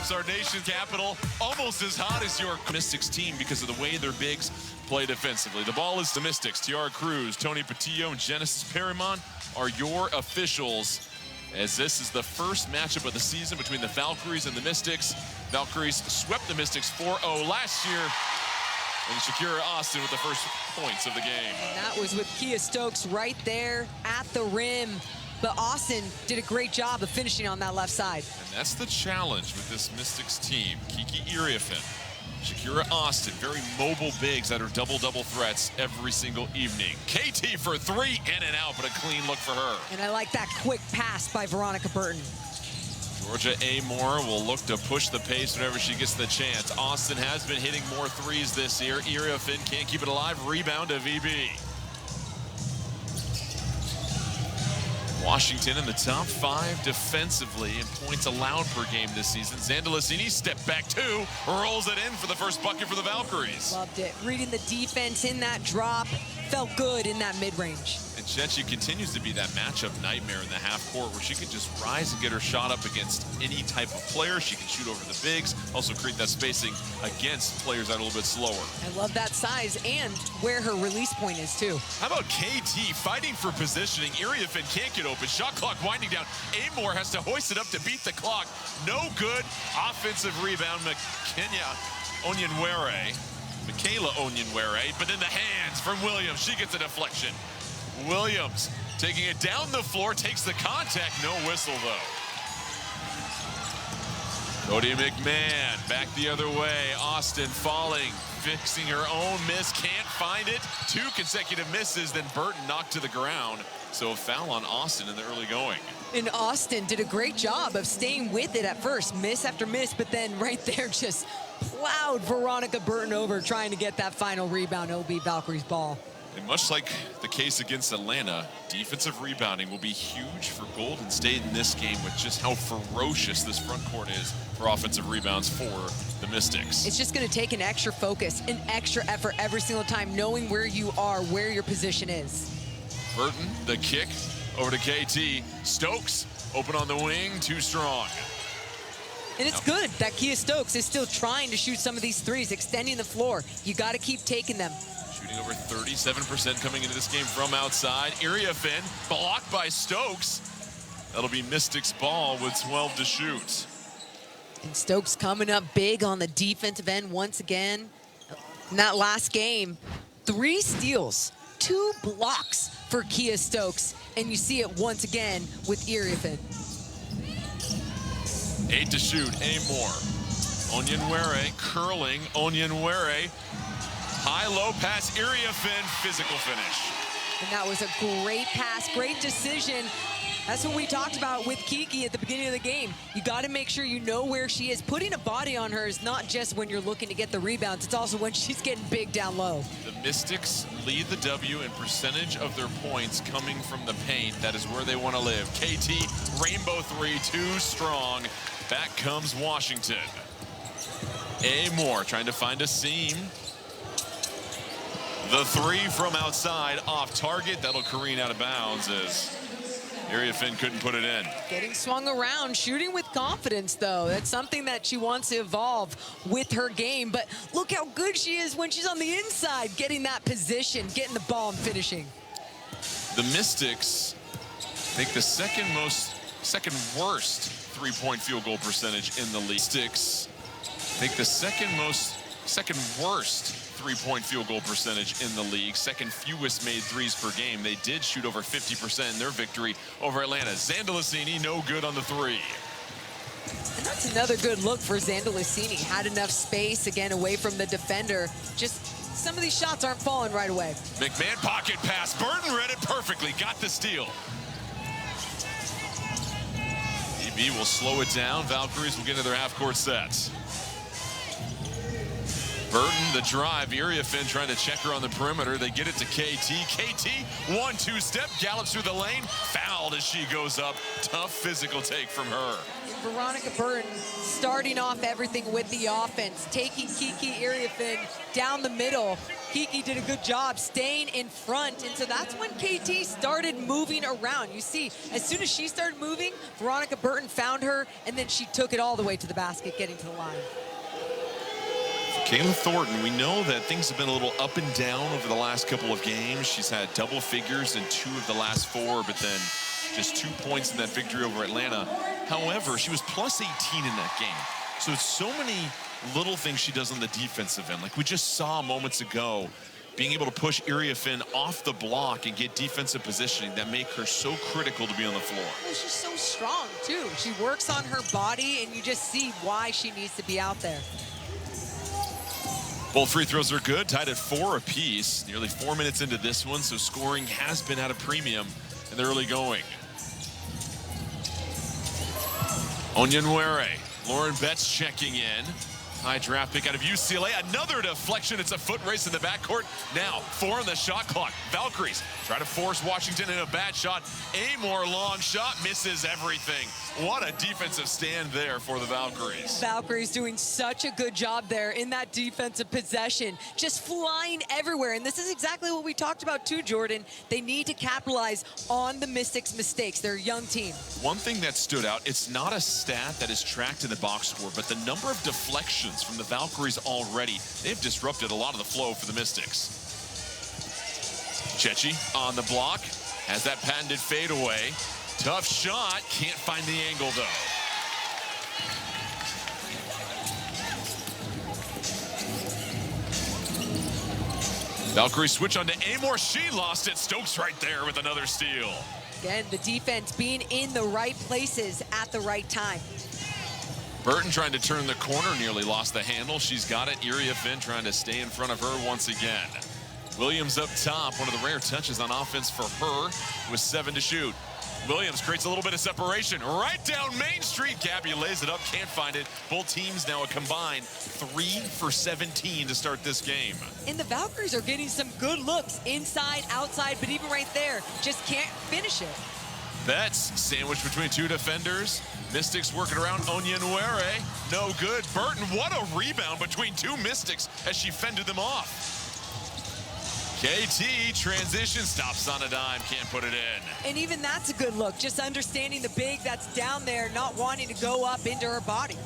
Perhaps our nation's capital, almost as hot as your Mystics team because of the way their bigs play defensively. The ball is the Mystics. Tiara Cruz, Tony Patillo, and Genesis Perrimon are your officials, as this is the first matchup of the season between the Valkyries and the Mystics. Valkyries swept the Mystics 4-0 last year, and Shakira Austin with the first points of the game. And that was with Kia Stokes right there at the rim. But Austin did a great job of finishing on that left side. And that's the challenge with this Mystics team. Kiki Iriafen, Shakira Austin, very mobile bigs that are double-double threats every single evening. KT for three, in and out, but a clean look for her. And I like that quick pass by Veronica Burton. Georgia Amore will look to push the pace whenever she gets the chance. Austin has been hitting more threes this year. Iriafen can't keep it alive. Rebound to VB. Washington in the top 5 defensively in points allowed per game this season. Zandalicini step back 2, rolls it in for the first bucket for the Valkyries. Loved it. Reading the defense in that drop, felt good in that mid-range. And Chechi continues to be that matchup nightmare in the half court where she can just rise and get her shot up against any type of player. She can shoot over the bigs, also create that spacing against players that are a little bit slower. I love that size and where her release point is too. How about KT fighting for positioning? Iriafen can't get open. Shot clock winding down. Amore has to hoist it up to beat the clock. No good. Offensive rebound. Michaela Onyenwere, but in the hands from Williams. She gets a deflection. Williams taking it down the floor, takes the contact. No whistle, though. Cody McMahon back the other way. Austin falling, fixing her own miss. Can't find it. 2 consecutive misses, then Burton knocked to the ground. So a foul on Austin in the early going. And Austin did a great job of staying with it at first, miss after miss, but then right there just plowed Veronica Burton over trying to get that final rebound. It'll be Valkyries ball. And much like the case against Atlanta, defensive rebounding will be huge for Golden State in this game with just how ferocious this front court is for offensive rebounds for the Mystics. It's just going to take an extra focus, an extra effort every single time, knowing where you are, where your position is. Burton, the kick over to KT. Stokes, open on the wing, too strong. And it's good that Kia Stokes is still trying to shoot some of these threes, extending the floor. You got to keep taking them. Shooting over 37% coming into this game from outside. Iriafen blocked by Stokes. That'll be Mystics ball with 12 to shoot. And Stokes coming up big on the defensive end once again. In that last game, 3 steals, 2 blocks for Kia Stokes. And you see it once again with Iriafen. 8 to shoot, Amore. Onyenwere curling, Onyenwere. High-low pass, Iriafen, physical finish. And that was a great pass, great decision. That's what we talked about with Kiki at the beginning of the game. You got to make sure you know where she is. Putting a body on her is not just when you're looking to get the rebounds. It's also when she's getting big down low. The Mystics lead the W in percentage of their points coming from the paint. That is where they want to live. KT, rainbow 3, too strong. Back comes Washington. Amore trying to find a seam. The 3 from outside off target. That'll careen out of bounds as Iriafen couldn't put it in. Getting swung around, shooting with confidence, though. That's something that she wants to evolve with her game. But look how good she is when she's on the inside, getting that position, getting the ball and finishing. The Mystics make the second worst three-point field goal percentage in the league. Mystics make the second worst three-point field goal percentage in the league, second fewest made threes per game. They did shoot over 50% in their victory over Atlanta. Zandalicini, no good on the 3. And that's another good look for Zandalicini. Had enough space, again, away from the defender. Just some of these shots aren't falling right away. McMahon pocket pass. Burton read it perfectly, got the steal. EB will slow it down. Valkyries will get into their half-court sets. Burton, the drive. Iriafen trying to check her on the perimeter. They get it to KT. KT, 1-2 step, gallops through the lane. Fouled as she goes up. Tough physical take from her. Veronica Burton starting off everything with the offense, taking Kiki Iriafin down the middle. Kiki did a good job staying in front, and so that's when KT started moving around. You see, as soon as she started moving, Veronica Burton found her, and then she took it all the way to the basket, getting to the line. Kayla Thornton, we know that things have been a little up and down over the last couple of games. She's had double figures in 2 of the last 4, but then just 2 points in that victory over Atlanta. However, she was plus 18 in that game. So it's so many little things she does on the defensive end. Like we just saw moments ago, being able to push Iriafin off the block and get defensive positioning that make her so critical to be on the floor. Well, she's so strong, too. She works on her body, and you just see why she needs to be out there. Both free throws are good, tied at 4 apiece. Nearly 4 minutes into this one, so scoring has been at a premium in the early going. Onyenwere, Lauren Betts checking in. High draft pick out of UCLA. Another deflection. It's a foot race in the backcourt. Now 4 on the shot clock. Valkyries try to force Washington in a bad shot. Amor long shot, misses everything. What a defensive stand there for the Valkyries. Valkyries doing such a good job there in that defensive possession, just flying everywhere. And this is exactly what we talked about too, Jordan. They need to capitalize on the Mystics' mistakes. They're a young team. One thing that stood out, it's not a stat that is tracked in the box score, but the number of deflections from the Valkyries already, they've disrupted a lot of the flow for the Mystics. Chechi on the block, has that patented fadeaway. Tough shot, can't find the angle though. Valkyrie switch on to Amor, she lost it. Stokes right there with another steal. Again, the defense being in the right places at the right time. Burton trying to turn the corner, nearly lost the handle. She's got it. Iriafin trying to stay in front of her once again. Williams up top, one of the rare touches on offense for her, with 7 to shoot. Williams creates a little bit of separation right down Main Street. Gabby lays it up, can't find it. Both teams now a combined 3 for 17 to start this game. And the Valkyries are getting some good looks inside, outside, but even right there, just can't finish it. Betts sandwiched between 2 defenders. Mystics working around Onyenwere. No good. Burton, what a rebound between 2 Mystics as she fended them off. KT transition, stops on a dime, can't put it in. And even that's a good look, just understanding the big that's down there, not wanting to go up into her body.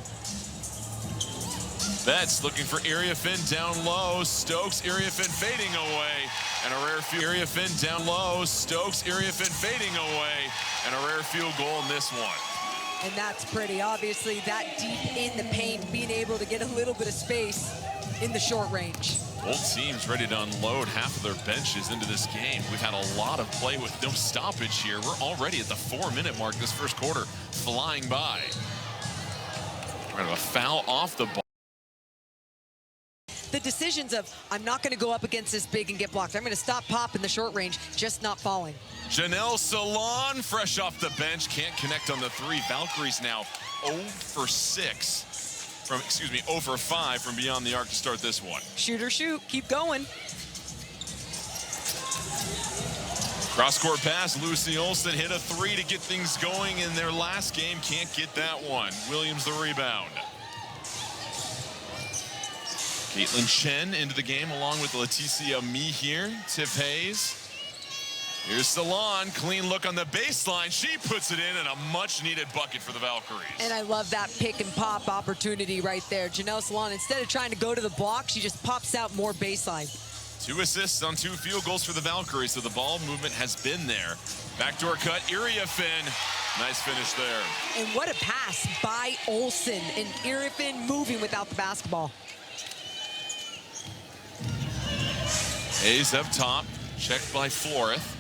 Betts looking for Iriafin down low. Stokes, Iriafin fading away. And a rare field. Iriafin down low. Stokes, Iriafin fading away. And a rare field goal in this one. And that's pretty. Obviously, that deep in the paint, being able to get a little bit of space in the short range. Both teams ready to unload half of their benches into this game. We've had a lot of play with no stoppage here. We're already at the 4-minute mark this first quarter, flying by. Kind of a foul off the ball. The decisions of, I'm not going to go up against this big and get blocked. I'm going to stop pop in the short range, just not falling. Janelle Salon, fresh off the bench, can't connect on the 3. Valkyries now 0 for 6. From, 0 for 5 from beyond the arc to start this one. Shoot or shoot, keep going. Cross-court pass, Lucy Olsen hit a 3 to get things going in their last game. Can't get that one. Williams the rebound. Caitlin Chen into the game along with Leticia Me here. Tiff Hayes. Here's Salon, clean look on the baseline. She puts it in and a much-needed bucket for the Valkyries. And I love that pick and pop opportunity right there. Janelle Salon, instead of trying to go to the block, she just pops out more baseline. 2 assists on 2 field goals for the Valkyries, so the ball movement has been there. Backdoor cut, Iriafin. Nice finish there. And what a pass by Olsen, and Iriafin moving without the basketball. Hayes up top, checked by Floreth.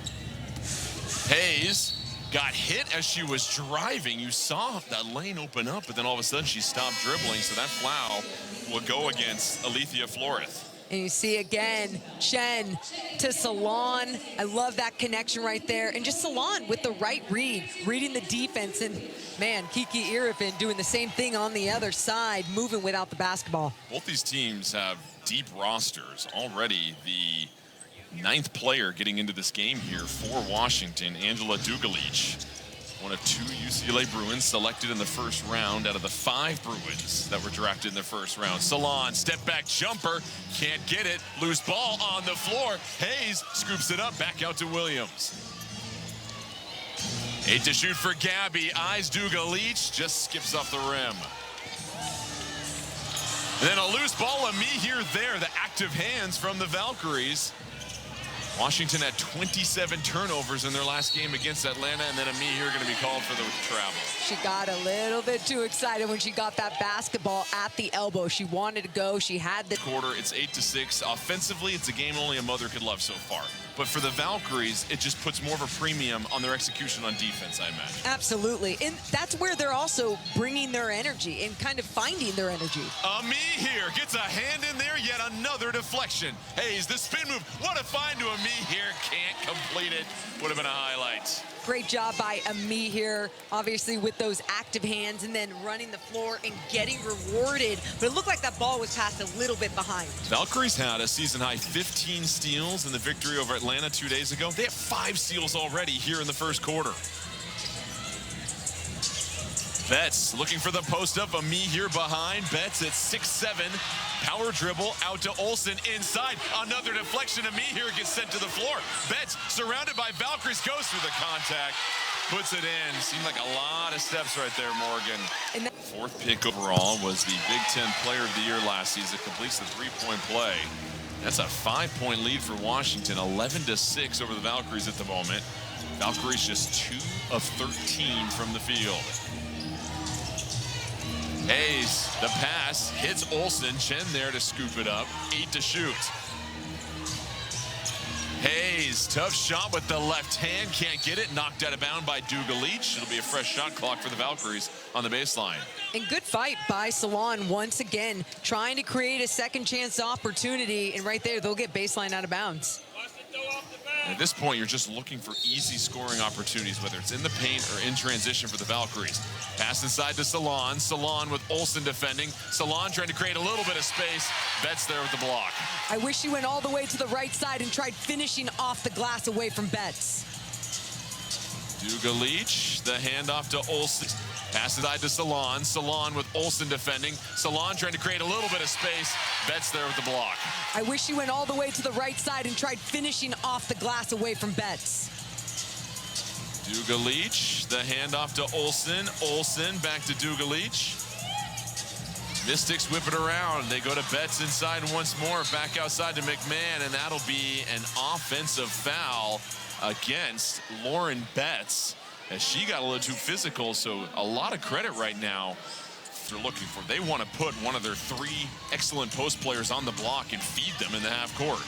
Hayes got hit as she was driving. You saw that lane open up, but then all of a sudden she stopped dribbling, so that foul will go against Alethea Floreth. And you see again, Chen to Salon. I love that connection right there. And just Salon with the right read, reading the defense. And man, Kiki Iriafin doing the same thing on the other side, moving without the basketball. Both these teams have deep rosters. Already the 9th player getting into this game here for Washington, Angela Dugalich. One of 2 UCLA Bruins selected in the first round out of the 5 Bruins that were drafted in the first round. Salon, step back jumper, can't get it. Loose ball on the floor. Hayes scoops it up, back out to Williams. 8 to shoot for Gabby. Eyes Duga-Leach, just skips off the rim. And then a loose ball, a me here there. The active hands from the Valkyries. Washington had 27 turnovers in their last game against Atlanta, and then a me here going to be called for the travel. She got a little bit too excited when she got that basketball at the elbow. She wanted to go. She had the quarter. It's 8 to 6. Offensively, it's a game only a mother could love so far. But for the Valkyries, it just puts more of a premium on their execution on defense, I imagine. Absolutely. And that's where they're also bringing their energy and kind of finding their energy. Me here gets a hand in there, yet another deflection. Hayes, the spin move. What a find to a me here. Can't complete it. Would have been a highlight. Great job by Ami here, obviously with those active hands and then running the floor and getting rewarded. But it looked like that ball was passed a little bit behind. Valkyries had a season-high 15 steals in the victory over Atlanta 2 days ago. They have 5 steals already here in the first quarter. Betts looking for the post-up. Ami here behind. Betts at 6'7". Power dribble out to Olsen inside. Another deflection. Ami here gets sent to the floor. Betts surrounded by Valkyries goes through the contact. Puts it in. Seemed like a lot of steps right there, Morgan. And 4th pick overall, was the Big Ten Player of the Year last season. Completes the 3-point play. That's a 5-point lead for Washington. 11 to 6 over the Valkyries at the moment. Valkyries just 2 of 13 from the field. Hayes, the pass, hits Olsen. Chen there to scoop it up. 8 to shoot. Hayes, tough shot with the left hand. Can't get it. Knocked out of bounds by Duga-Leach. It'll be a fresh shot clock for the Valkyries on the baseline. And good fight by Salon once again, trying to create a second chance opportunity. And right there, they'll get baseline out of bounds. At this point, you're just looking for easy scoring opportunities, whether it's in the paint or in transition for the Valkyries. Pass inside to Salon. Salon with Olsen defending. Salon trying to create a little bit of space. Betts there with the block. I wish she went all the way to the right side and tried finishing off the glass away from Betts. Duga-Leach, the handoff to Olsen. Pass inside to Salon. Salon with Olsen defending. Salon trying to create a little bit of space. Betts there with the block. I wish she went all the way to the right side and tried finishing off the glass away from Betts. Duga-Leach, the handoff to Olsen. Olsen back to Duga-Leach. Mystics whip it around. They go to Betts inside once more. Back outside to McMahon, and that'll be an offensive foul against Lauren Betts, as she got a little too physical. So a lot of credit right now they're looking for. They want to put one of their 3 excellent post players on the block and feed them in the half court.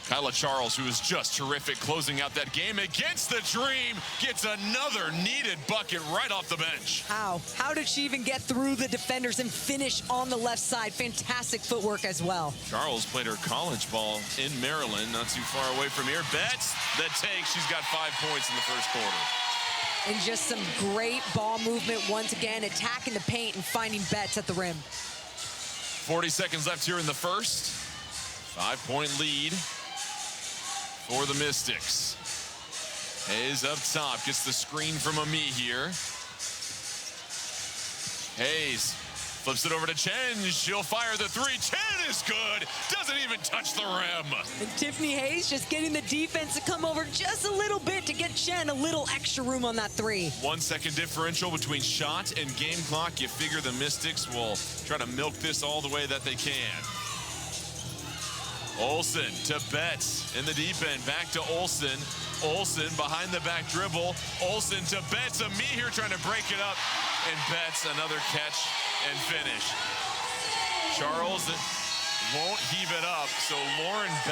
Kyla Charles, who is just terrific closing out that game against the Dream, gets another needed bucket right off the bench. How did she even get through the defenders and finish on the left side? Fantastic footwork as well. Charles played her college ball in Maryland, not too far away from here. Betts, the take. She's got 5 points in the first quarter. And just some great ball movement once again, attacking the paint and finding Betts at the rim. 40 seconds left here in the first. 5-point lead for the Mystics. Hayes up top, gets the screen from Ami here. Hayes flips it over to Chen. She'll fire the 3. Chen is good. Doesn't even touch the rim. And Tiffany Hayes just getting the defense to come over just a little bit to get Chen a little extra room on that 3. 1 second differential between shot and game clock. You figure the Mystics will try to milk this all the way that they can. Olsen to Betts in the deep end. Back to Olsen. Olsen behind the back dribble. Olsen to Betts. Ami here trying to break it up. And Betts another catch and finish. Charles won't heave it up. So Lauren Betts